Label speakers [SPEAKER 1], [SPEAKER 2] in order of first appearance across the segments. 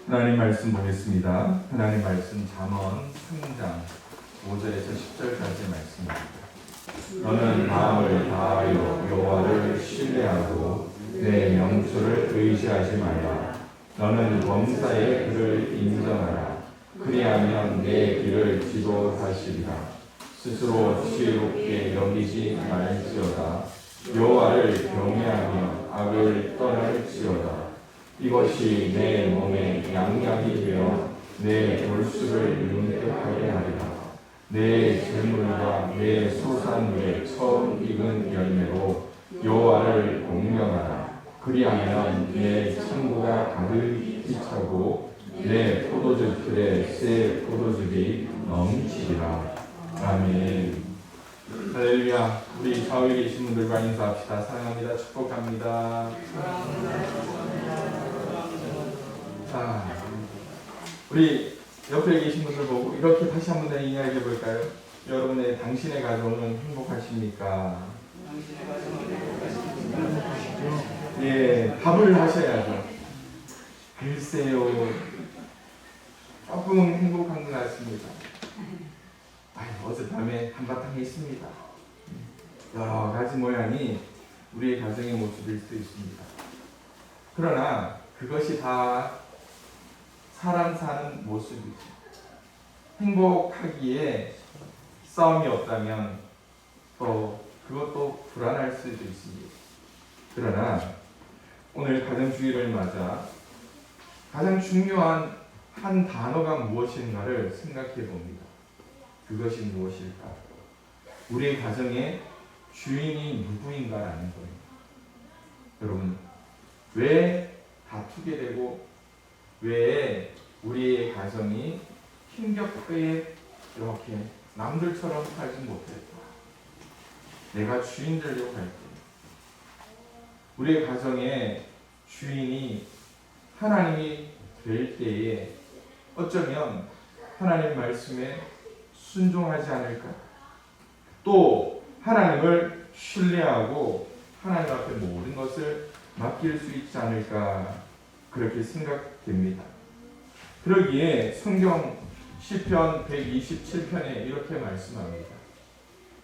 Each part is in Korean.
[SPEAKER 1] 하나님 말씀 보겠습니다. 하나님 말씀 잠언 3장 5절에서 10절까지 말씀입니다. 너는 마음을 다하여 여호와를 신뢰하고 내 명수를 의지하지 말라. 너는 범사의 그를 인정하라. 그리하면 내 길을 지도하시리라. 스스로 지혜롭게 여기지 말지어다. 여호와를 경외하며 악을 떠날지어다. 이것이 내 몸에 양약이 되어 내 골수를 윤택하게 하리라. 내 재물과 내 소산물의 처음 익은 열매로 여호와를 공경하라. 그리하면 내 창고가 가득히 차고 내 포도즙 틀에 새 포도즙이 넘치리라. 아멘. 할렐루야. 우리 좌우에 계신 분들과 인사합시다. 사랑합니다. 축복합니다. 자, 우리 옆에 계신 분들 보고 이렇게 다시 한번 더 이야기해 볼까요? 여러분의 당신의 가정은 행복하십니까? 예, 답을 하셔야죠. 글쎄요, 조금 행복한 것 같습니다. 어젯밤에 한바탕 했습니다. 여러 가지 모양이 우리의 가정의 모습일 수 있습니다. 그러나 그것이 다 사람 사는 모습이죠. 행복하기에 싸움이 없다면 또 그것도 불안할 수도 있습니다. 그러나 오늘 가정주의를 맞아 가장 중요한 한 단어가 무엇인가를 생각해 봅니다. 그것이 무엇일까? 우리의 가정의 주인이 누구인가라는 거예요. 여러분, 왜 다투게 되고 왜 우리의 가정이 힘겹게 이렇게 남들처럼 살지 못했다. 내가 주인 되려고 할 때, 우리의 가정의 주인이 하나님이 될 때에 어쩌면 하나님 말씀에 순종하지 않을까? 또 하나님을 신뢰하고 하나님 앞에 모든 것을 맡길 수 있지 않을까? 그렇게 생각됩니다. 그러기에 성경 시편 127편에 이렇게 말씀합니다.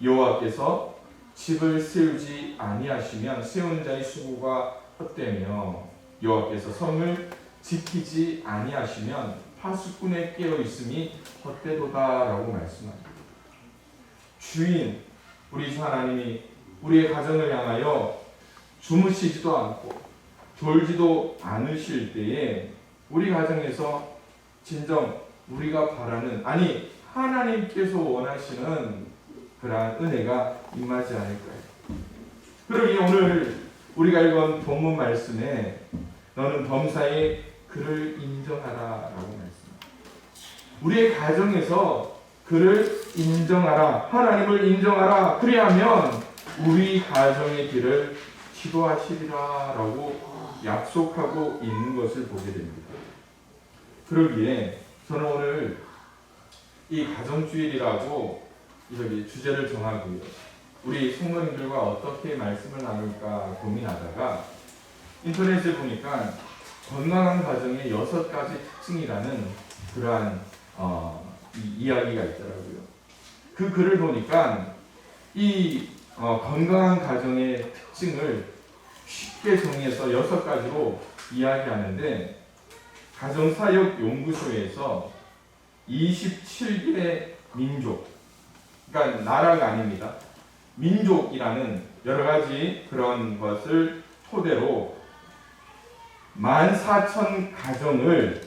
[SPEAKER 1] 여호와께서 집을 세우지 아니하시면 세운 자의 수고가 헛되며 여호와께서 성을 지키지 아니하시면 파수꾼의 깨어 있음이 헛되도다라고 말씀합니다. 주인, 우리 주 하나님이 우리의 가정을 향하여 주무시지도 않고 졸지도 않으실 때에 우리 가정에서 진정 우리가 바라는, 아니 하나님께서 원하시는 그러한 은혜가 임하지 않을까요? 그러기에 오늘 우리가 읽은 본문 말씀에 너는 범사에 그를 인정하라 라고 말씀합니다. 우리의 가정에서 그를 인정하라, 하나님을 인정하라. 그리하면 우리 가정의 길을 지도하시리라 라고 약속하고 있는 것을 보게 됩니다. 그러기에 저는 오늘 이 가정주일이라고 이렇게 주제를 정하고요, 우리 성도님들과 어떻게 말씀을 나눌까 고민하다가 인터넷에 보니까 건강한 가정의 6가지 특징이라는 그러한 이야기가 있더라고요. 그 글을 보니까 이 건강한 가정의 특징을 쉽게 정리해서 6가지로 이야기하는데, 가정사역연구소에서 27개 민족, 그러니까 나라가 아닙니다. 민족이라는 여러 가지 그런 것을 토대로 14,000 가정을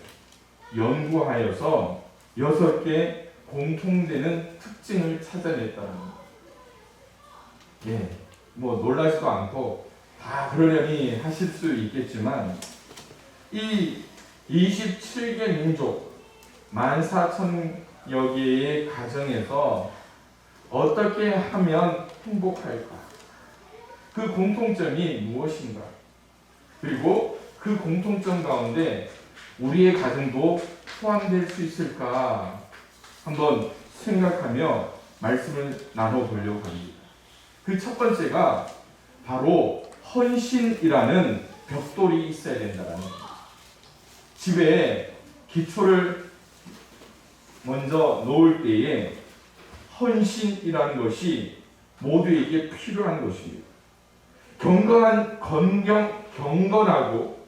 [SPEAKER 1] 연구하여서 6개 공통되는 특징을 찾아냈다는 겁니다. 예, 뭐 놀라지도 않고 다 그러려니 하실 수 있겠지만, 이 27개 민족 14,000여 개의 가정에서 어떻게 하면 행복할까? 그 공통점이 무엇인가? 그리고 그 공통점 가운데 우리의 가정도 포함될 수 있을까? 한번 생각하며 말씀을 나눠보려고 합니다. 그 첫 번째가 바로 헌신이라는 벽돌이 있어야 된다는 겁니다. 집에 기초를 먼저 놓을 때에 헌신이라는 것이 모두에게 필요한 것입니다. 경건하고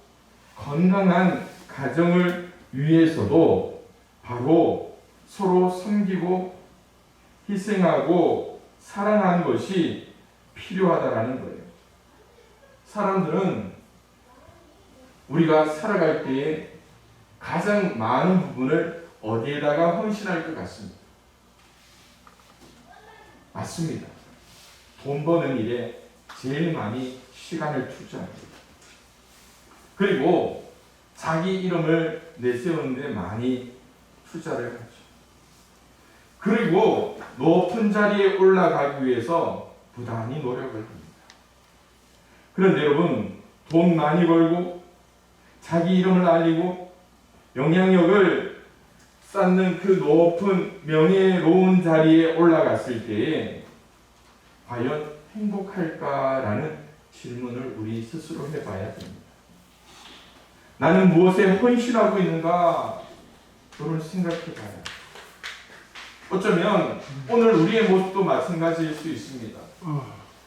[SPEAKER 1] 건강한 가정을 위해서도 바로 서로 섬기고 희생하고 사랑하는 것이 필요하다라는 거예요. 사람들은 우리가 살아갈 때에 가장 많은 부분을 어디에다가 헌신할 것 같습니다. 맞습니다. 돈 버는 일에 제일 많이 시간을 투자합니다. 그리고 자기 이름을 내세우는데 많이 투자를 하죠. 그리고 높은 자리에 올라가기 위해서 부단히 노력을 합니다. 그런데 여러분, 돈 많이 벌고 자기 이름을 알리고 영향력을 쌓는 그 높은 명예로운 자리에 올라갔을 때에 과연 행복할까라는 질문을 우리 스스로 해봐야 됩니다. 나는 무엇에 헌신하고 있는가? 그걸 생각해봐요. 어쩌면 오늘 우리의 모습도 마찬가지일 수 있습니다.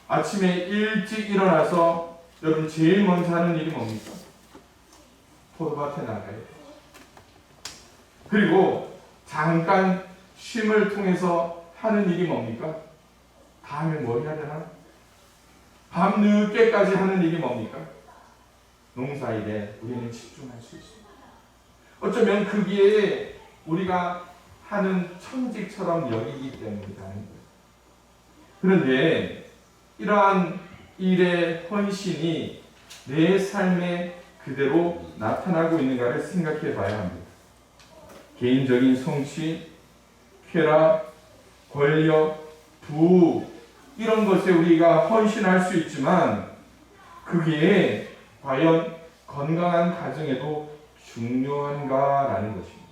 [SPEAKER 1] 아침에 일찍 일어나서 여러분 제일 먼저 하는 일이 뭡니까? 포도밭에 나가요. 그리고 잠깐 쉼을 통해서 하는 일이 뭡니까? 다음에 뭐 해야 되나? 밤 늦게까지 하는 일이 뭡니까? 농사일에 우리는 집중할 수 있습니다. 어쩌면 그게 우리가 하는 청직처럼 여기기 때문이라는 거예요. 그런데 이러한 일의 헌신이 내 삶에 그대로 나타나고 있는가를 생각해 봐야 합니다. 개인적인 성취, 쾌락, 권력, 부 이런 것에 우리가 헌신할 수 있지만 그게 과연 건강한 가정에도 중요한가라는 것입니다.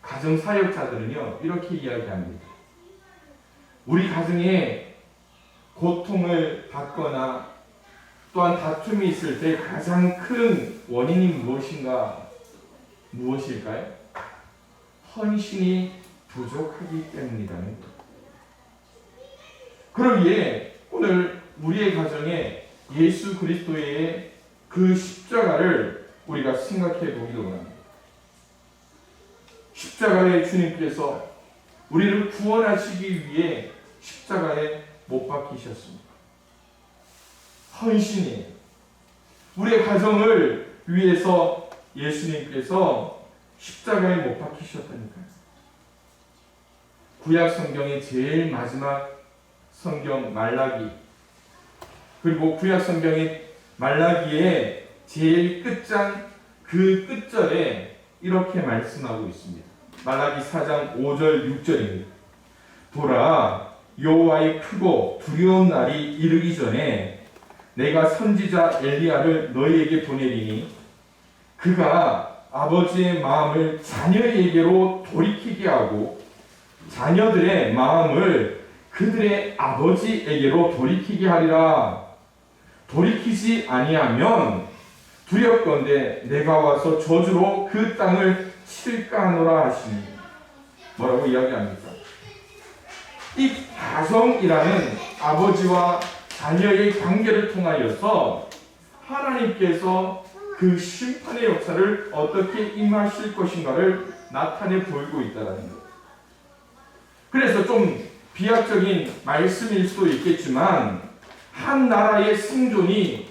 [SPEAKER 1] 가정사역자들은요 이렇게 이야기합니다. 우리 가정에 고통을 받거나 또한 다툼이 있을 때 가장 큰 원인이 무엇일까요? 헌신이 부족하기 때문이라는 것. 그러기에 오늘 우리의 가정에 예수 그리스도의 그 십자가를 우리가 생각해 보기로 합니다. 십자가의 주님께서 우리를 구원하시기 위해 십자가에 못 박히셨습니다. 헌신이에요. 우리의 가정을 위해서 예수님께서 십자가에 못 박히셨다니까요. 구약 성경의 제일 마지막 성경 말라기, 그리고 구약 성경의 말라기의 제일 끝장 그 끝절에 이렇게 말씀하고 있습니다. 말라기 4장 5절 6절입니다. 보라, 여호와의 크고 두려운 날이 이르기 전에 내가 선지자 엘리야를 너희에게 보내리니 그가 아버지의 마음을 자녀에게로 돌이키게 하고 자녀들의 마음을 그들의 아버지에게로 돌이키게 하리라. 돌이키지 아니하면 두렵건대 내가 와서 저주로 그 땅을 칠까 하노라 하시니. 뭐라고 이야기합니까? 이 가정이라는 아버지와 자녀의 관계를 통하여서 하나님께서 그 심판의 역사를 어떻게 임하실 것인가를 나타내 보이고 있다는 거예요. 그래서 좀 비약적인 말씀일 수도 있겠지만 한 나라의 생존이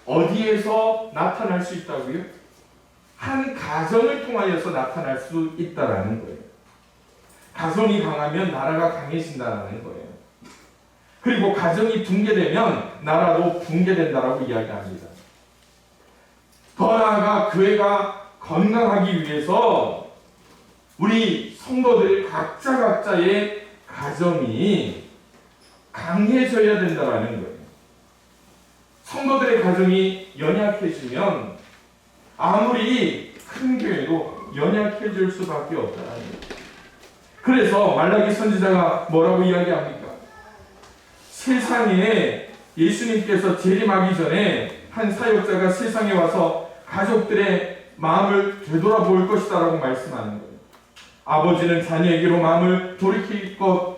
[SPEAKER 1] 어디에서 나타날 수 있다고요? 한 가정을 통하여서 나타날 수 있다라는 거예요. 가정이 강하면 나라가 강해진다는 거예요. 그리고 가정이 붕괴되면 나라도 붕괴된다라고 이야기합니다. 더 나아가 교회가 건강하기 위해서 우리 성도들 각자의 가정이 강해져야 된다라는 거예요. 성도들의 가정이 연약해지면 아무리 큰 교회도 연약해질 수밖에 없다는 거예요. 그래서 말라기 선지자가 뭐라고 이야기합니까? 세상에 예수님께서 재림하기 전에 한 사역자가 세상에 와서 가족들의 마음을 되돌아볼 것이다 라고 말씀하는 거예요. 아버지는 자녀에게로 마음을 돌이킬 것,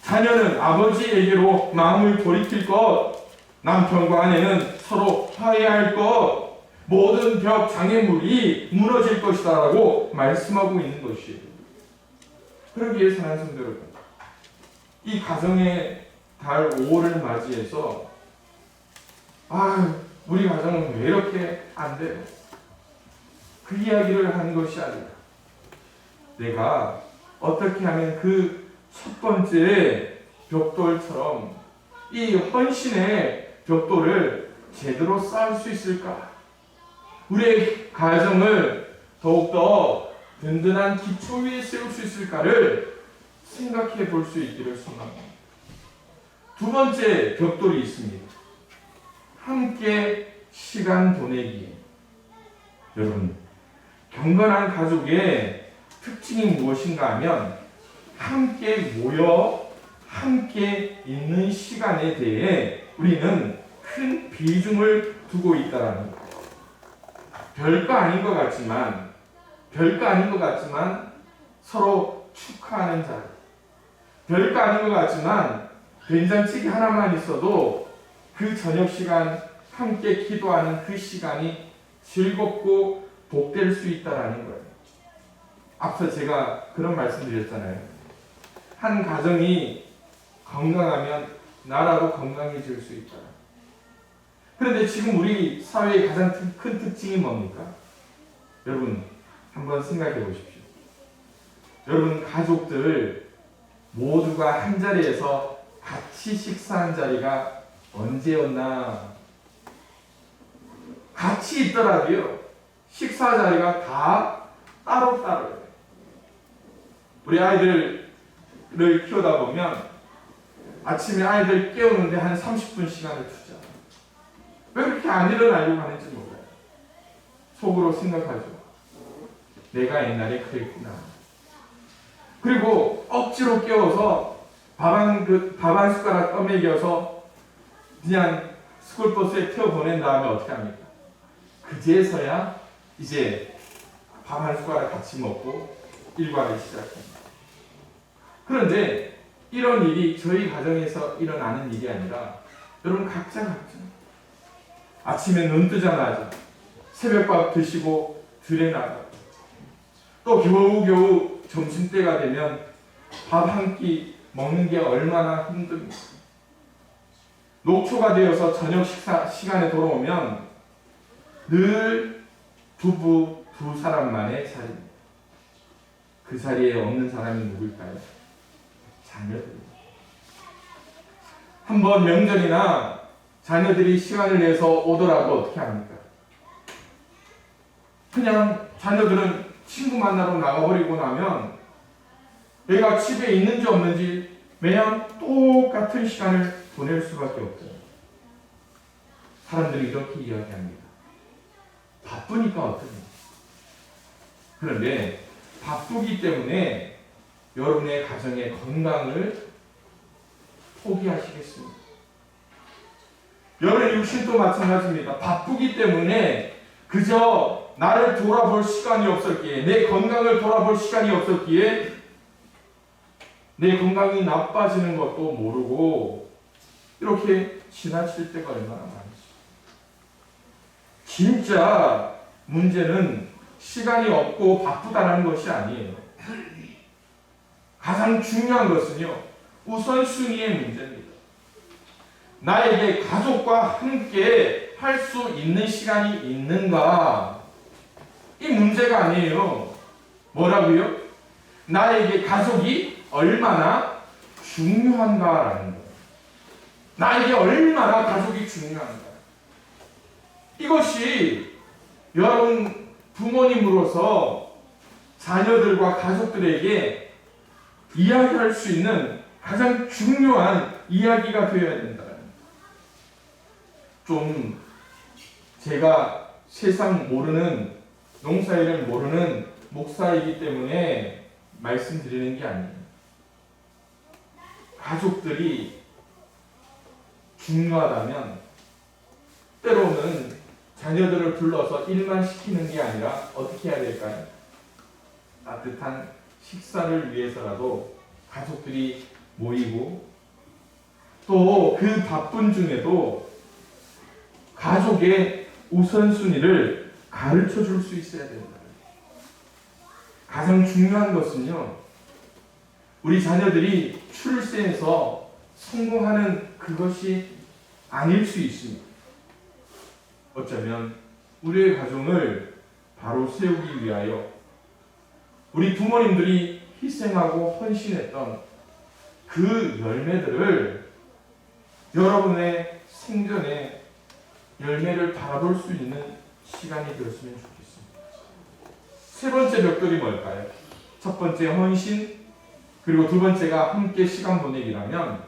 [SPEAKER 1] 자녀는 아버지에게로 마음을 돌이킬 것, 남편과 아내는 서로 화해할 것, 모든 벽 장애물이 무너질 것이다 라고 말씀하고 있는 것이에요. 그러기 위해 사랑하는 성도 여러분, 이 가정의 달 5월을 맞이해서 우리 가정은 왜 이렇게 안 돼요? 그 이야기를 하는 것이 아니라 내가 어떻게 하면 그 첫 번째 벽돌처럼 이 헌신의 벽돌을 제대로 쌓을 수 있을까? 우리의 가정을 더욱더 든든한 기초 위에 세울 수 있을까를 생각해 볼 수 있기를 소망합니다. 두 번째 벽돌이 있습니다. 함께 시간 보내기. 여러분, 경건한 가족의 특징이 무엇인가 하면 함께 모여 함께 있는 시간에 대해 우리는 큰 비중을 두고 있다는 거예요. 별거 아닌 것 같지만 서로 축하하는 자리, 별거 아닌 것 같지만 된장찌개 하나만 있어도 그 저녁 시간 함께 기도하는 그 시간이 즐겁고 복될 수 있다라는 거예요. 앞서 제가 그런 말씀 드렸잖아요. 한 가정이 건강하면 나라도 건강해질 수 있다. 그런데 지금 우리 사회의 가장 큰 특징이 뭡니까? 여러분, 한번 생각해 보십시오. 여러분, 가족들 모두가 한 자리에서 같이 식사한 자리가 언제였나? 같이 있더라도요, 식사 자리가 다 따로따로예요. 우리 아이들을 키우다 보면 아침에 아이들 깨우는데 한 30분 시간을 투자. 왜 그렇게 안 일어나려고 하는지 몰라요. 속으로 생각하죠. 내가 옛날에 그랬구나. 그리고 억지로 깨워서 밥 한 숟가락 떠먹여서 그냥 스쿨버스에 태워보낸 다음에 어떻게 합니까? 그제서야 이제 밥 한 숟가락 같이 먹고 일과를 시작합니다. 그런데 이런 일이 저희 가정에서 일어나는 일이 아니라 여러분 각자 아침에 눈 뜨자마자 새벽밥 드시고 들에 나가 또 겨우겨우 점심때가 되면 밥 한 끼 먹는 게 얼마나 힘듭니까? 녹초가 되어서 저녁 식사 시간에 돌아오면 늘 부부 두 사람만의 자리입니다. 그 자리에 없는 사람이 누굴까요? 자녀들입니다. 한번 명절이나 자녀들이 시간을 내서 오더라도 어떻게 합니까? 그냥 자녀들은 친구 만나러 나가버리고 나면 얘가 집에 있는지 없는지 매년 똑같은 시간을 보낼 수밖에 없어요. 사람들이 이렇게 이야기합니다. 바쁘니까 어떡해요? 그런데 바쁘기 때문에 여러분의 가정의 건강을 포기하시겠습니까? 여러분의 육신도 마찬가지입니다. 바쁘기 때문에 그저 나를 돌아볼 시간이 없었기에, 내 건강을 돌아볼 시간이 없었기에 내 건강이 나빠지는 것도 모르고 이렇게 지나칠 때가 얼마나 많지. 진짜 문제는 시간이 없고 바쁘다는 것이 아니에요. 가장 중요한 것은요, 우선순위의 문제입니다. 나에게 가족과 함께 할 수 있는 시간이 있는가? 이 문제가 아니에요. 뭐라고요? 나에게 가족이 얼마나 중요한가라는 거예요. 나에게 얼마나 가족이 중요한가. 이것이 여러분 부모님으로서 자녀들과 가족들에게 이야기할 수 있는 가장 중요한 이야기가 되어야 된다. 좀 제가 세상 모르는, 농사일을 모르는 목사이기 때문에 말씀드리는 게 아니에요. 가족들이 중요하다면 때로는 자녀들을 불러서 일만 시키는 게 아니라 어떻게 해야 될까요? 따뜻한 식사를 위해서라도 가족들이 모이고, 또 그 바쁜 중에도 가족의 우선순위를 가르쳐 줄 수 있어야 된다. 가장 중요한 것은요, 우리 자녀들이 출세해서 성공하는 그것이 아닐 수 있습니다. 어쩌면 우리의 가정을 바로 세우기 위하여 우리 부모님들이 희생하고 헌신했던 그 열매들을 여러분의 생전에 열매를 바라볼 수 있는 시간이 되었으면 좋겠습니다. 세 번째 벽돌이 뭘까요? 첫 번째 헌신, 그리고 두 번째가 함께 시간 보내기라면,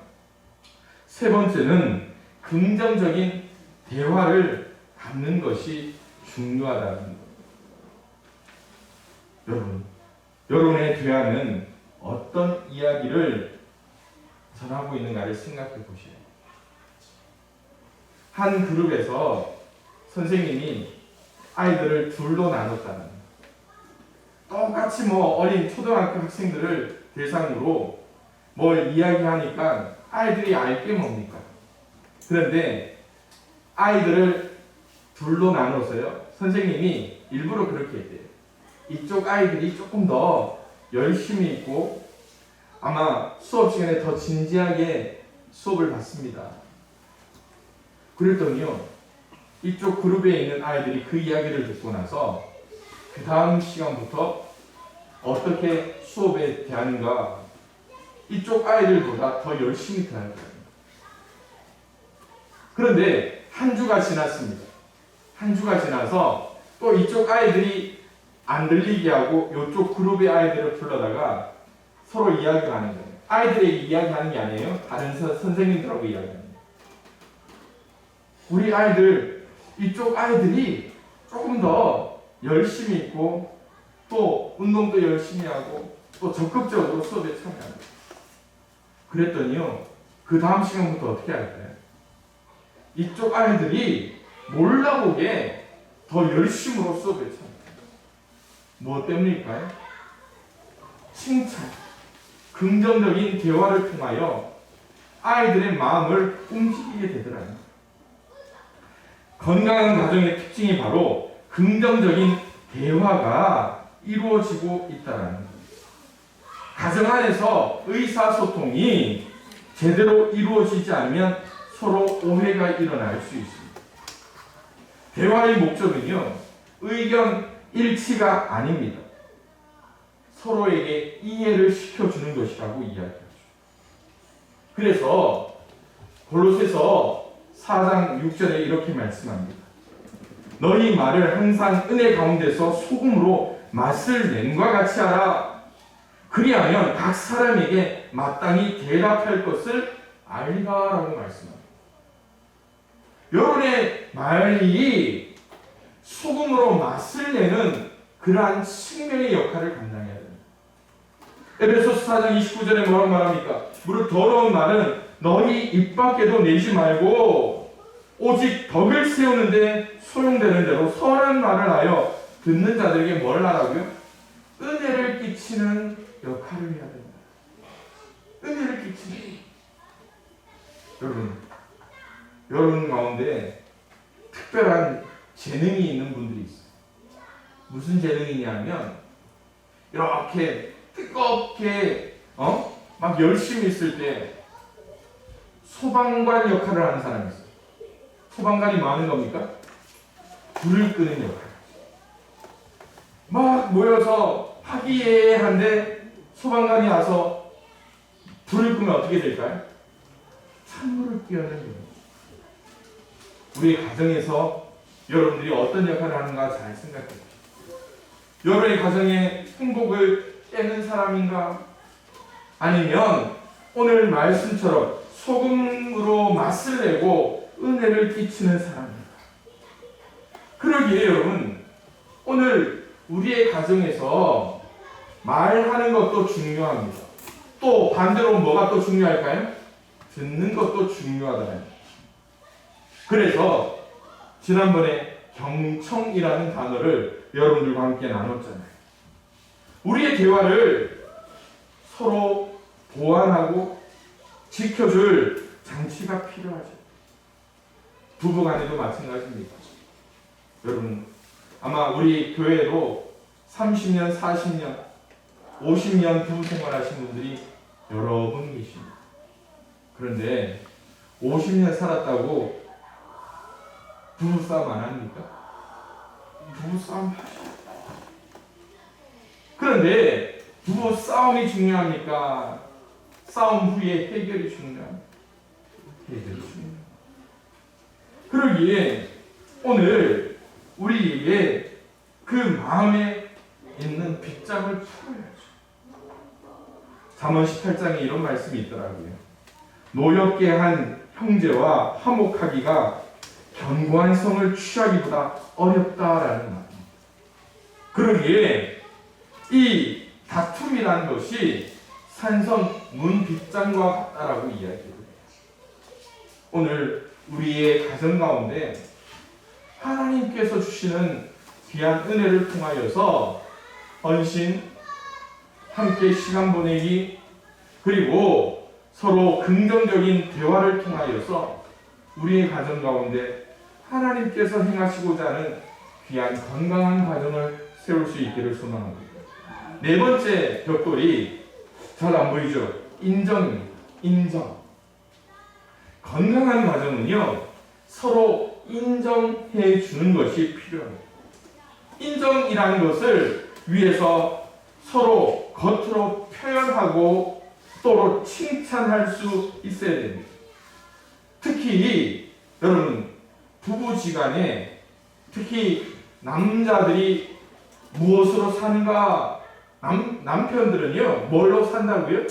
[SPEAKER 1] 세 번째는 긍정적인 대화를 갖는 것이 중요하다는 겁니다. 여러분의 대화는 어떤 이야기를 전하고 있는가를 생각해 보세요. 한 그룹에서 선생님이 아이들을 둘로 나눴다는, 똑같이 어린 초등학교 학생들을 대상으로 뭘 이야기하니까 아이들이 알 게 뭡니까? 그런데 아이들을 둘로 나눠서요, 선생님이 일부러 그렇게 했대요. 이쪽 아이들이 조금 더 열심히 있고 아마 수업 시간에 더 진지하게 수업을 받습니다. 그랬더니요, 이쪽 그룹에 있는 아이들이 그 이야기를 듣고 나서 그 다음 시간부터 어떻게 수업에 대하는가, 이쪽 아이들보다 더 열심히 대할 거예요. 그런데 한 주가 지났습니다. 한 주가 지나서 또 이쪽 아이들이 안 들리게 하고 이쪽 그룹의 아이들을 불러다가 서로 이야기를 하는 거예요. 아이들에게 이야기하는 게 아니에요. 다른 선생님들하고 이야기하는 거예요. 우리 아이들, 이쪽 아이들이 조금 더 열심히 있고 또 운동도 열심히 하고 또 적극적으로 수업에 참여하고, 그랬더니요, 그 다음 시간부터 어떻게 할까요? 이쪽 아이들이 몰라보게 더 열심으로 수업에 참여해요. 무엇 때문일까요? 칭찬, 긍정적인 대화를 통하여 아이들의 마음을 움직이게 되더라고요. 건강한 가정의 특징이 바로 긍정적인 대화가 이루어지고 있다는 겁니다. 가정 안에서 의사소통이 제대로 이루어지지 않으면 서로 오해가 일어날 수 있습니다. 대화의 목적은요, 의견 일치가 아닙니다. 서로에게 이해를 시켜주는 것이라고 이야기하죠. 그래서 골로새서 4장 6절에 이렇게 말씀합니다. 너희 말을 항상 은혜 가운데서 소금으로 맛을 낸과 같이 하라. 그리하면 각 사람에게 마땅히 대답할 것을 알리라 라고 말씀합니다. 여러분의 말이 소금으로 맛을 내는 그러한 측면의 역할을 감당해야 됩니다. 에베소서 4장 29절에 뭐라고 말합니까? 무릇 더러운 말은 너희 입 밖에도 내지 말고 오직 덕을 세우는데 소용되는 대로 선한 말을 하여 듣는 자들에게 뭘 하라고요? 은혜를 끼치는 역할을 해야 됩니다. 은혜를 끼치는. 여러분 가운데 특별한 재능이 있는 분들이 있어요. 무슨 재능이냐면 이렇게 뜨겁게 막 열심히 있을 때 소방관 역할을 하는 사람이 있어요. 소방관이 뭐 하는 겁니까? 불을 끄는 역할. 막 모여서 화기애애한데 소방관이 와서 불을 끄면 어떻게 될까요? 찬물을 끼얹는 겁니다. 우리 가정에서 여러분들이 어떤 역할을 하는가 잘 생각해 보십시오. 여러분의 가정의 행복을 깨는 사람인가? 아니면 오늘 말씀처럼 소금으로 맛을 내고 은혜를 끼치는 사람인가? 그러기에 여러분, 오늘 우리의 가정에서 말하는 것도 중요합니다. 또 반대로 뭐가 또 중요할까요? 듣는 것도 중요하다는. 그래서 지난번에 경청이라는 단어를 여러분들과 함께 나눴잖아요. 우리의 대화를 서로 보완하고 지켜줄 장치가 필요하죠. 부부간에도 마찬가지입니다. 여러분, 아마 우리 교회로 30년, 40년, 50년 부부 생활하신 분들이 여러 분 계십니다. 그런데 50년 살았다고 부부싸움 안 합니까? 부부싸움 하시죠. 그런데 부부싸움이 중요합니까? 싸움 후에 해결이 중요합니다. 해결이 중요합니다. 그러기에 오늘 우리에게 그 마음에 있는 빗장을 풀어야죠. 잠언 18장에 이런 말씀이 있더라고요. 노엽게 한 형제와 화목하기가 견고한 성을 취하기보다 어렵다라는 말입니다. 그러기에 이 다툼이라는 것이 산성 문 빗장과 같다라고 이야기해요. 오늘 우리의 가정 가운데 하나님께서 주시는 귀한 은혜를 통하여서 헌신, 함께 시간 보내기, 그리고 서로 긍정적인 대화를 통하여서 우리의 가정 가운데 하나님께서 행하시고자 하는 귀한 건강한 가정을 세울 수 있기를 소망합니다. 네 번째 벽돌이 잘 안 보이죠? 인정입니다. 인정. 건강한 가정은요, 서로 인정해 주는 것이 필요합니다. 인정이라는 것을 위해서 서로 겉으로 표현하고 또로 칭찬할 수 있어야 됩니다. 특히 여러분, 부부지간에 특히 남자들이 무엇으로 사는가, 남편들은요 뭘로 산다고요?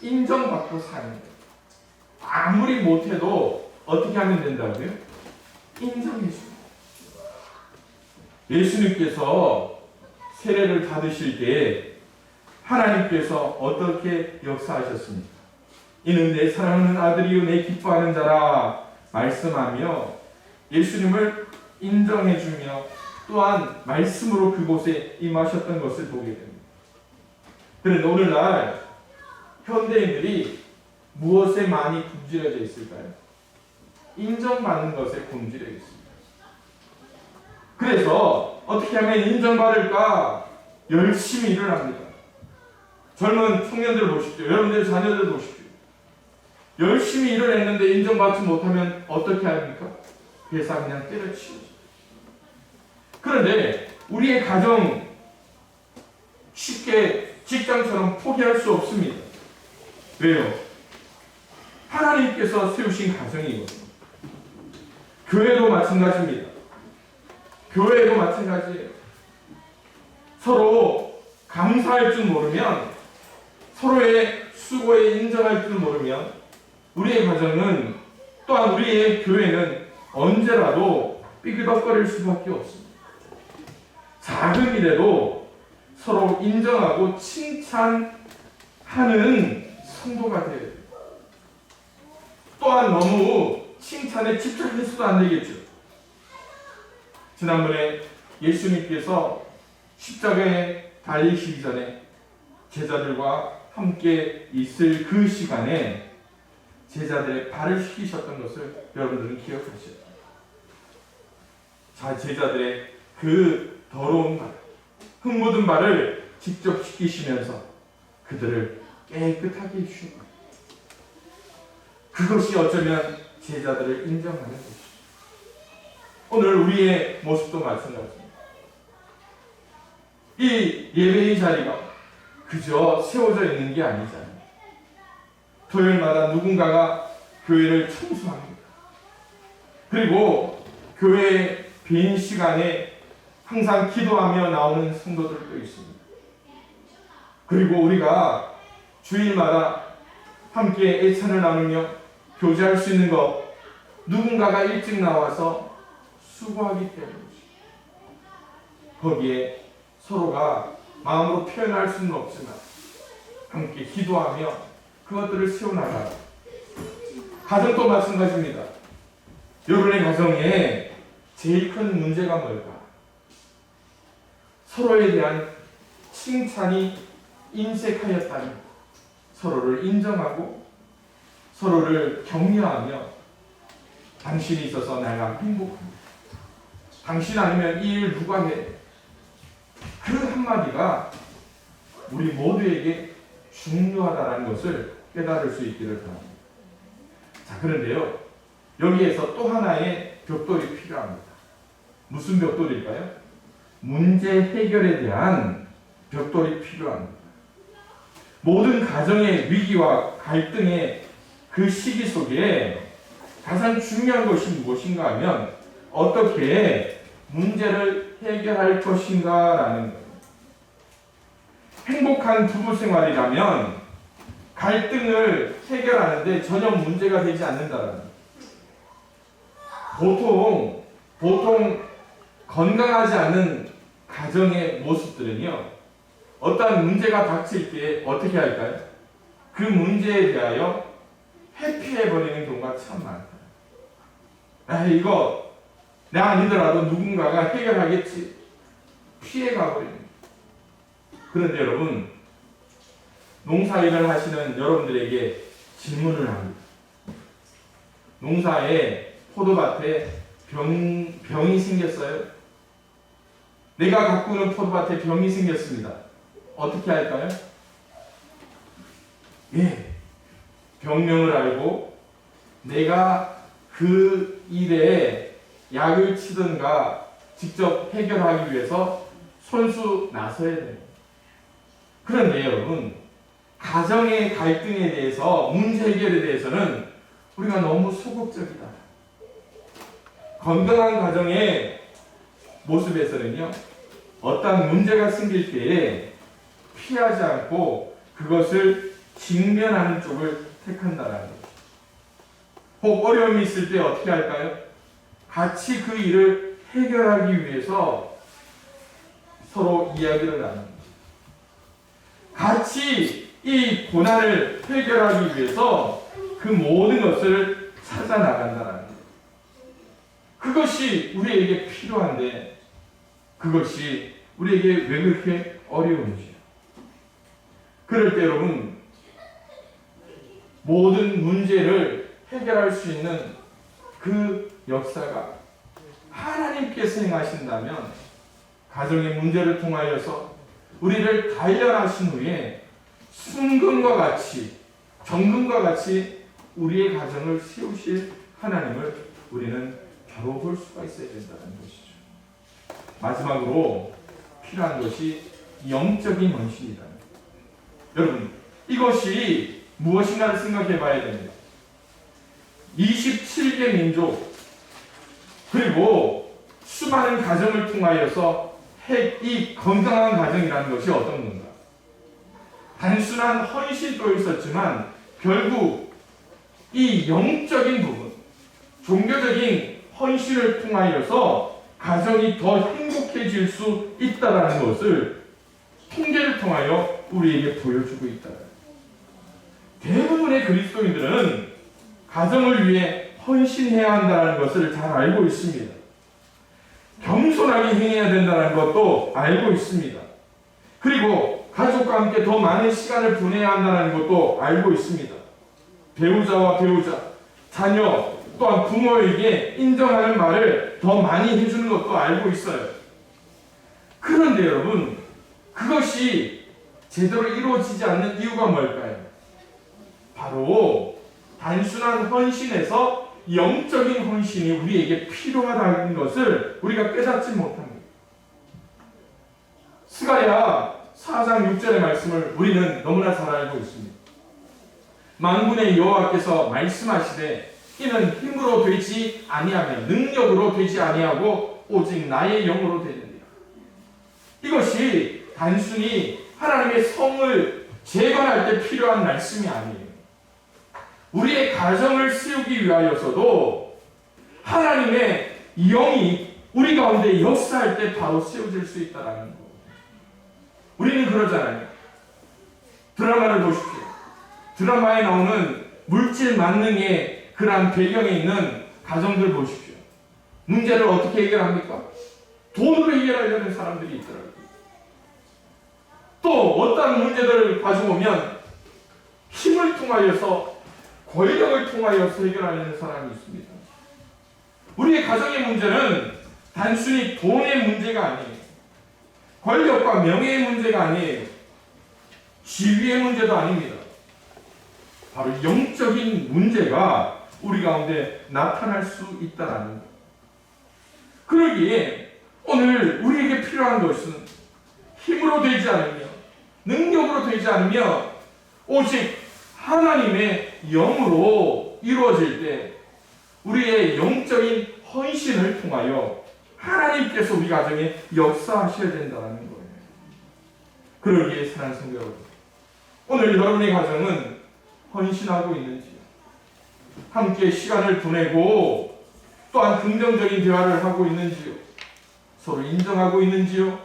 [SPEAKER 1] 인정받고 사는 거예요. 아무리 못해도 어떻게 하면 된다고요? 인정해 줍니다. 예수님께서 세례를 받으실 때 하나님께서 어떻게 역사하셨습니까? 이는 내 사랑하는 아들이요 내 기뻐하는 자라 말씀하며 예수님을 인정해주며 또한 말씀으로 그곳에 임하셨던 것을 보게 됩니다. 그런데 오늘날 현대인들이 무엇에 많이 굶주려져 있을까요? 인정받는 것에 굶주려 있습니다. 그래서 어떻게 하면 인정받을까? 열심히 일을 합니다. 젊은 청년들 보십시오. 여러분들 자녀들 보십시오. 열심히 일을 했는데 인정받지 못하면 어떻게 합니까? 회사 그냥 때려치우죠. 그런데 우리의 가정 쉽게 직장처럼 포기할 수 없습니다. 왜요? 하나님께서 세우신 가정이거든요. 교회도 마찬가지입니다. 교회도 마찬가지예요. 서로 감사할 줄 모르면, 서로의 수고에 인정할 줄 모르면 우리의 가정은, 또한 우리의 교회는 언제라도 삐그덕거릴 수밖에 없습니다. 작은 일에도 서로 인정하고 칭찬하는 성도가 되어야 돼요. 또한 너무 칭찬에 집착해서도 안 되겠죠. 지난번에 예수님께서 십자가에 달리시기 전에 제자들과 함께 있을 그 시간에 제자들의 발을 씻기셨던 것을 여러분들은 기억하시죠? 자, 제자들의 그 더러운 발, 흙 묻은 발을 직접 씻기시면서 그들을 깨끗하게 해주신 거예요. 그것이 어쩌면 제자들을 인정하는 것이죠. 오늘 우리의 모습도 마찬가지입니다. 이 예배의 자리가 그저 세워져 있는 게 아니잖아요. 토요일마다 누군가가 교회를 청소합니다. 그리고 교회 빈 시간에 항상 기도하며 나오는 성도들도 있습니다. 그리고 우리가 주일마다 함께 애찬을 나누며 교제할 수 있는 것, 누군가가 일찍 나와서 수고하기 때문이죠. 거기에 서로가 마음으로 표현할 수는 없지만 함께 기도하며 그것들을 세워나가라. 가정도 마찬가지입니다. 여러분의 가정에 제일 큰 문제가 뭘까? 서로에 대한 칭찬이 인색하였다니, 서로를 인정하고 서로를 격려하며 당신이 있어서 내가 행복합니다. 당신 아니면 이 일 누가 해? 그 한마디가 우리 모두에게 중요하다는 것을 깨달을 수 있기를 바랍니다. 자, 그런데요, 여기에서 또 하나의 벽돌이 필요합니다. 무슨 벽돌일까요? 문제 해결에 대한 벽돌이 필요합니다. 모든 가정의 위기와 갈등의 그 시기 속에 가장 중요한 것이 무엇인가 하면 어떻게 문제를 해결할 것인가라는 거예요. 행복한 부부 생활이라면 갈등을 해결하는데 전혀 문제가 되지 않는다는 거예요. 보통 건강하지 않은 가정의 모습들은요, 어떠한 문제가 닥칠 때 어떻게 할까요? 그 문제에 대하여 회피해버리는 경우가 참 많다. 이거 내가 아니더라도 누군가가 해결하겠지. 피해가버립니다. 그런데 여러분, 농사일을 하시는 여러분들에게 질문을 합니다. 농사에 포도밭에 병이 생겼어요. 내가 가꾸는 포도밭에 병이 생겼습니다. 어떻게 할까요? 병명을 알고 내가 그 일에 약을 치든가 직접 해결하기 위해서 손수 나서야 됩니다. 그런데 여러분, 가정의 갈등에 대해서, 문제 해결에 대해서는 우리가 너무 소극적이다. 건강한 가정의 모습에서는요, 어떤 문제가 생길 때에 피하지 않고 그것을 직면하는 쪽을 택한다라는 거죠. 혹 어려움이 있을 때 어떻게 할까요? 같이 그 일을 해결하기 위해서 서로 이야기를 나눕니다. 같이 이 고난을 해결하기 위해서 그 모든 것을 찾아 나간다는 거예요. 그것이 우리에게 필요한데 그것이 우리에게 왜 그렇게 어려운지. 그럴 때 여러분, 모든 문제를 해결할 수 있는 그 역사가 하나님께서 행하신다면 가정의 문제를 통하여서 우리를 단련하신 후에 순금과 같이, 정금과 같이 우리의 가정을 세우실 하나님을 우리는 바로 볼 수가 있어야 된다는 것이죠. 마지막으로 필요한 것이 영적인 헌신이다. 여러분, 이것이 무엇인가를 생각해 봐야 됩니다. 27개 민족, 그리고 수많은 가정을 통하여서 이 건강한 가정이라는 것이 어떤 건가? 단순한 헌신도 있었지만 결국 이 영적인 부분, 종교적인 헌신을 통하여서 가정이 더 행복해질 수 있다는 것을 통계를 통하여 우리에게 보여주고 있다. 대부분의 그리스도인들은 가정을 위해 헌신해야 한다는 것을 잘 알고 있습니다. 겸손하게 행해야 된다는 것도 알고 있습니다. 그리고 가족과 함께 더 많은 시간을 보내야 한다는 것도 알고 있습니다. 배우자와 배우자, 자녀, 또한 부모에게 인정하는 말을 더 많이 해주는 것도 알고 있어요. 그런데 여러분, 그것이 제대로 이루어지지 않는 이유가 뭘까요? 바로 단순한 헌신에서 영적인 헌신이 우리에게 필요하다는 것을 우리가 깨닫지 못합니다. 스가랴 4장 6절의 말씀을 우리는 너무나 잘 알고 있습니다. 만군의 여호와께서 말씀하시되 이는 힘으로 되지 아니하며 능력으로 되지 아니하고 오직 나의 영으로 되느니라. 이것이 단순히 하나님의 성을 재건할 때 필요한 말씀이 아니에요. 우리의 가정을 세우기 위하여서도 하나님의 영이 우리 가운데 역사할 때 바로 세워질 수 있다는 거. 우리는 그러잖아요. 드라마를 보십시오. 드라마에 나오는 물질 만능의 그러한 배경에 있는 가정들 보십시오. 문제를 어떻게 해결합니까? 돈으로 해결하려는 사람들이 있더라고요. 또 어떤 문제들을 가지고 오면 힘을 통하여서, 권력을 통하여서 해결하려는 사람이 있습니다. 우리의 가정의 문제는 단순히 돈의 문제가 아니에요. 권력과 명예의 문제가 아니에요. 지위의 문제도 아닙니다. 바로 영적인 문제가 우리 가운데 나타날 수 있다는 것. 그러기에 오늘 우리에게 필요한 것은 힘으로 되지 않으며 능력으로 되지 않으며 오직 하나님의 영으로 이루어질 때 우리의 영적인 헌신을 통하여 하나님께서 우리 가정에 역사하셔야 된다는 거예요. 그러기에 사랑하는 성도 여러분, 오늘 여러분의 가정은 헌신하고 있는지요? 함께 시간을 보내고 또한 긍정적인 대화를 하고 있는지요? 서로 인정하고 있는지요?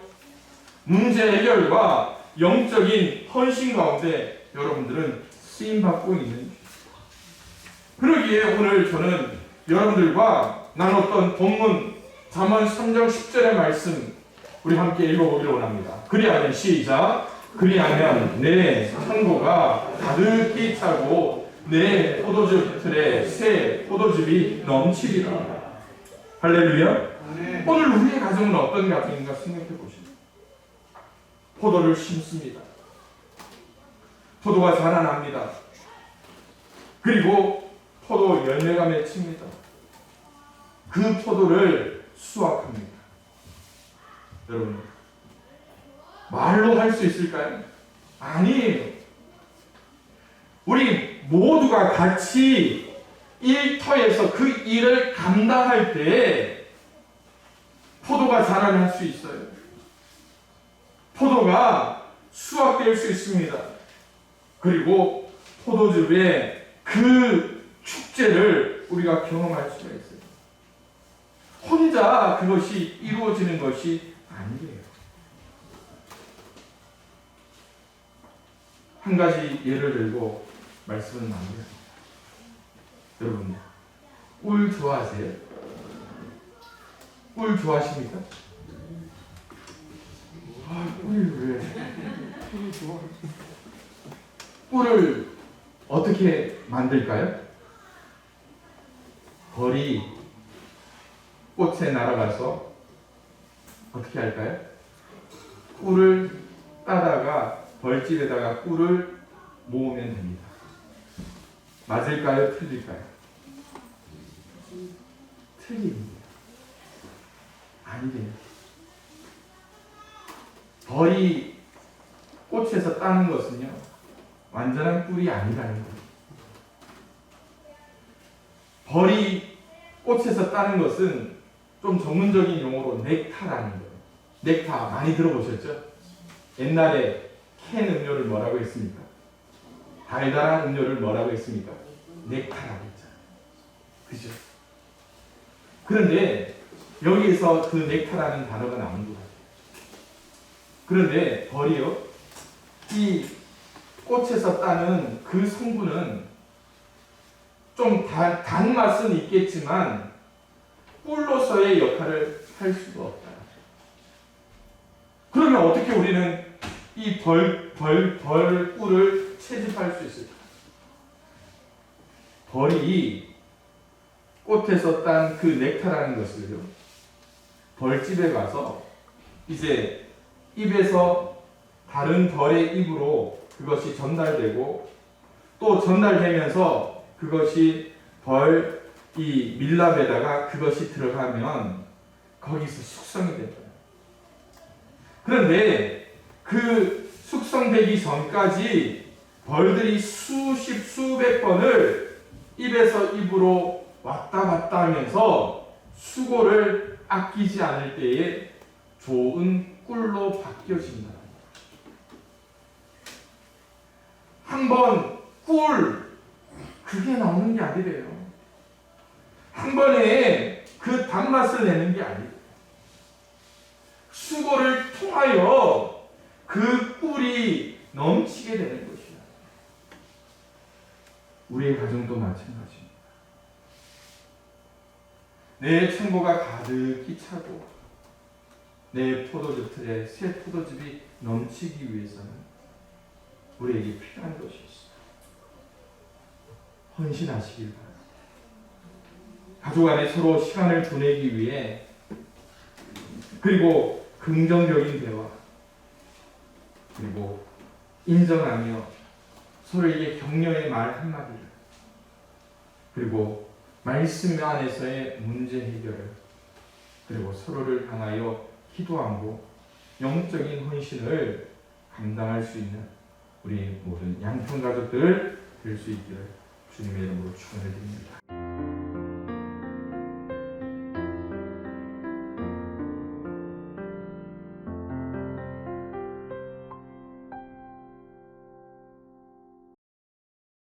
[SPEAKER 1] 문제 해결과 영적인 헌신 가운데 여러분들은 쓰임받고 있는지? 그러기에 오늘 저는 여러분들과 나눴던 본문 잠언 3장 10절의 말씀 우리 함께 읽어보기를 원합니다. 그리하면 시작. 그리하면 내 창고가 가득히 차고 내 포도즙 틀에 새 포도즙이 넘치리라. 할렐루야. 오늘 우리의 가정은 어떤 가정인가 생각해 보십시오. 포도를 심습니다. 포도가 자라납니다. 그리고 포도 열매가 맺힙니다. 그 포도를 수확합니다. 여러분, 말로 할 수 있을까요? 아니에요. 우리 모두가 같이 일터에서 그 일을 감당할 때 포도가 자라날 수 있어요. 포도가 수확될 수 있습니다. 그리고 포도즙의 그 축제를 우리가 경험할 수가 있어요. 혼자 그것이 이루어지는 것이 아니에요. 한 가지 예를 들고 말씀을 마무리합니다. 여러분, 꿀 좋아하세요? 꿀 좋아하십니까? 꿀 왜? 꿀 좋아. 꿀을 어떻게 만들까요? 벌이 꽃에 날아가서 어떻게 할까요? 꿀을 따다가 벌집에다가 꿀을 모으면 됩니다. 맞을까요? 틀릴까요? 틀립니다. 아니래요. 벌이 꽃에서 따는 것은요, 완전한 꿀이 아니라는 거예요. 벌이 꽃에서 따는 것은 좀 전문적인 용어로 넥타라는 거예요. 넥타 많이 들어보셨죠? 옛날에 캔 음료를 뭐라고 했습니까? 달달한 음료를 뭐라고 했습니까? 넥타라고 했잖아요. 그죠? 그런데 여기에서 그 넥타라는 단어가 나온 것 같아요. 그런데 벌이요, 이 꽃에서 따는 그 성분은 좀 단맛은 있겠지만 꿀로서의 역할을 할 수가 없다. 그러면 어떻게 우리는 이 벌꿀을 채집할 수 있을까? 벌이 꽃에서 딴 그 넥타라는 것을요, 벌집에 가서 이제 입에서 다른 벌의 입으로 그것이 전달되고 또 전달되면서 그것이 이 밀랍에다가 그것이 들어가면 거기서 숙성이 됩니다. 그런데 그 숙성되기 전까지 벌들이 수백 번을 입에서 입으로 왔다 갔다 하면서 수고를 아끼지 않을 때에 좋은 꿀로 바뀌어진다. 한번 꿀, 그게 나오는 게 아니래요. 한 번에 그 단맛을 내는 게 아니에요. 수고를 통하여 그 꿀이 넘치게 되는 것이야. 우리의 가정도 마찬가지입니다. 내 창고가 가득히 차고 내 포도즙 틀에 새 포도즙이 넘치기 위해서는 우리에게 필요한 것이 있습니다. 헌신하시길 바랍니다. 가족 안에 서로 시간을 보내기 위해, 그리고 긍정적인 대화, 그리고 인정하며 서로에게 격려의 말 한마디를, 그리고 말씀 안에서의 문제 해결을, 그리고 서로를 향하여 기도하고 영적인 헌신을 감당할 수 있는 우리 모든 양평 가족들 될 수 있기를 주님의 이름으로 축원해 드립니다.